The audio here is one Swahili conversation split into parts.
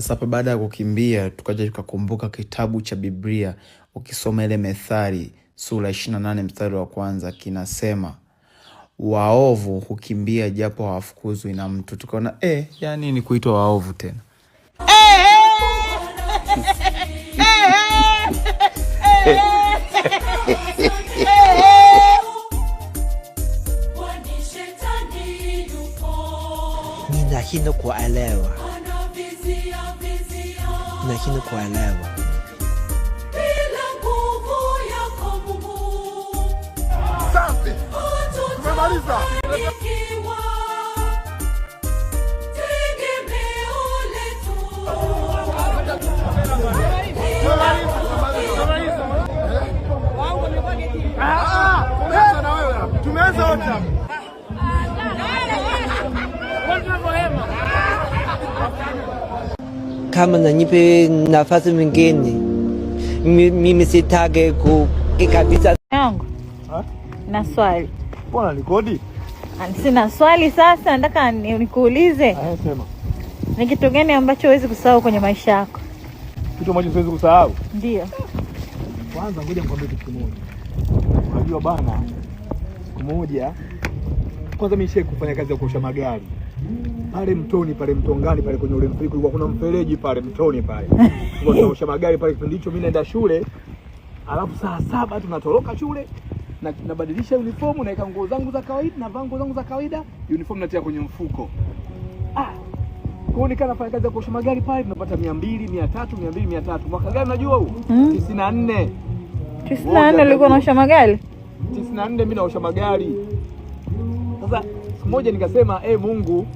Sasa hapa baada ya kukimbia tukaja tukakumbuka kitabu cha Biblia. Ukisoma ile Methali sura 28 mstari wa kwanza kinasema waovu hukimbia japo hawafukuzwi na mtu. Tukaona yani ni kuitwa waovu tena. Ninashindwa kuelewa. Ninashindwa kuelewa. Bila nguvu yako Mungu. Asante. Tumemaliza. Tumeanza wote. Kama nanipe nafasi nyingine, mimi sitaki kabisa. Yangu. Na swali. Mbona nikodi? Sina swali sasa, nataka nikuulize. Sema. Ni kitu gani ambacho huwezi kusahau kwenye maisha yako? Kitu ambacho siwezi kusahau? Ndio. Kwanza ngoja nikwambie kitu kimoja. Unajua bana, siku moja kwanza mimi nishe kufanya kazi ya kuosha magari. Pale mtoni pale Mtongani pale kwenye ule mfereji kulikuwa kuna mfereji pale mtoni pale. Tulikuwa tunaosha magari pale kipindi hicho mimi naenda shule. Alafu saa 7 tunatoroka shule na nabadilisha uniform na nguo zangu za kawaida na vaa nguo zangu za kawaida, uniform natia kwenye mfuko. Kwa nini nafanya kazi ya kuosha magari pale tunapata 200, 300, 200, 300. Mwaka gani unajua huu? 94. 94 ulikuwa unaosha magari? 94 mimi naosha magari. Sasa siku moja nikasema Mungu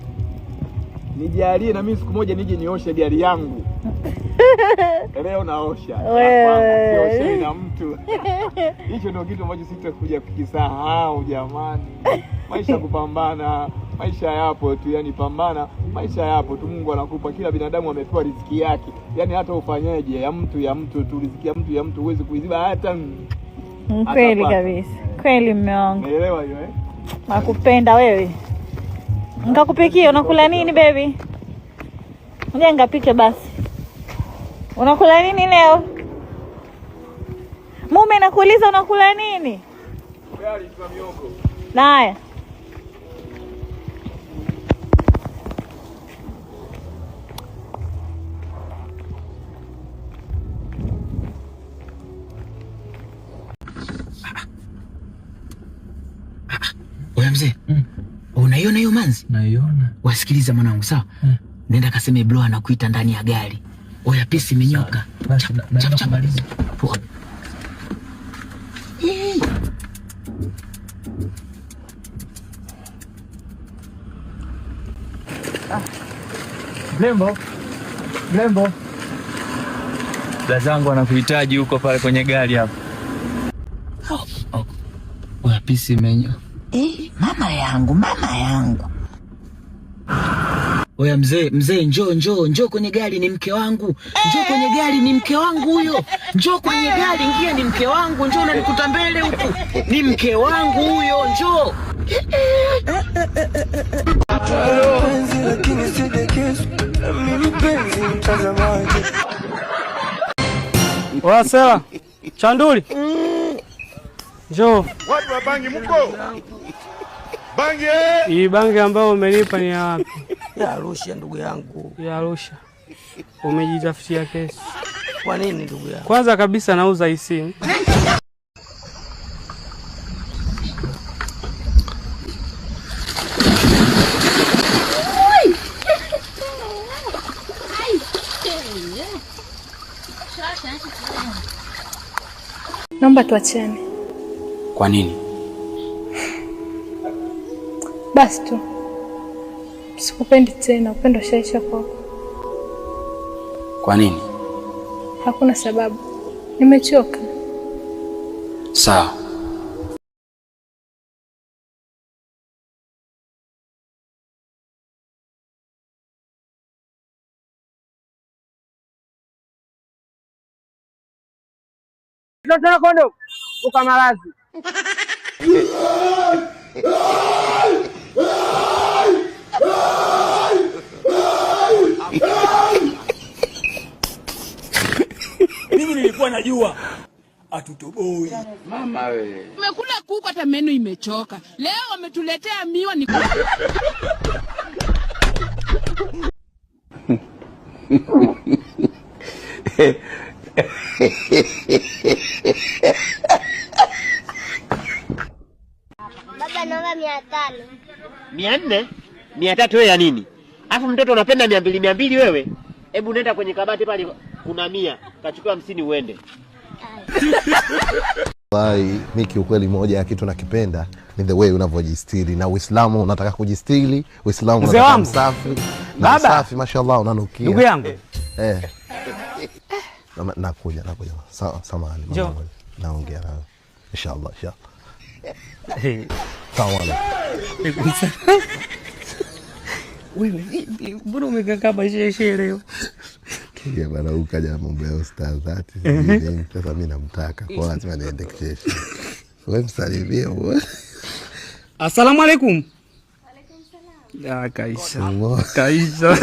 nijalie na mimi siku moja nije nioshe gari yangu. Leo naosha. Sioshe na mtu. Hicho ndio kitu ambacho sitakuja kukisahau jamani. Maisha kupambana, maisha yapo tu, yani pambana, maisha yapo tu. Mungu anakupa, kila binadamu amepewa riziki yake. Yani hata ufanyeje ya mtu tu, riziki ya mtu huwezi kuiziba hata. Kweli kabisa. Kweli mume wangu. Naelewa hiyo Nakupenda wewe. Nikakupikia, unakula nini baby? Ngoja ngapike basi. Unakula nini leo? Mume nakuuliza unakula nini? Gari kwa miogo. Haya. Oya mzee. Unaiona hiyo manzi? Naiona. Wasikiliza mwanangu, sawa? Nenda kaseme bro anakuita ndani ya gari. Oya pisi imenyoka. Chap. Poa. Mlembo. Dazangu anakuhitaji huko pale kwenye gari hapo. Oya pisi imenyoka. Mama yangu. Oya mzee njoo kwenye gari, ni mke wangu. Njoo kwenye gari, ni mke wangu huyo. Njoo kwenye gari, ingia, ni mke wangu. Njoo unanikuta mbele huku. Ni mke wangu huyo, njoo. Wasela Chanduli. Njoo. Watu wa bangi mko? Bangi. Hii bangi ambayo umenipa ni ya wapi? Ya Arusha ndugu yangu. Ya Arusha. Umejitafutia kesi. Kwa nini ndugu yangu? Kwanza kabisa nauza hii simu. Naomba tuachane. Kwa nini? Basi tu. Sikupendi tena, upendo shaisha kwako. Kwa nini? Hakuna sababu. Nimechoka. Sawa. Sasa kondo ukamalazi. tunajua atutoboi. Mama wewe. Tumekula kuku hata meno imechoka. Leo wametuletea miwa ni Baba naomba 500. 400? 300 wewe ya nini? Alafu mtoto unapenda 200 wewe? Hebu nenda kwenye kabati pale kuna 100, kachukua 50 uende. Mimi kiukweli moja ya kitu nakipenda ni the way unavyojistiri, na Uislamu unataka kujistiri, Uislamu unataka msafi. Na msafi mashallah unanukia. Ndugu yangu. Nakuja. Samahani mama. Naongea nawe. Inshallah. Tawala. Wewe, mbona umekaa kama sheshe leo? Kia bana ukaja mambo ya ustadhati. Sasa mimi namtaka kwa lazima niende kesho. Wewe msalimie wewe. Asalamu alaykum. Waalaikum salaam. Kaisha.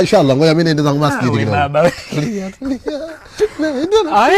Inshallah ngoja mimi niende zangu masjidi kidogo. Baba. Tulia. Naenda.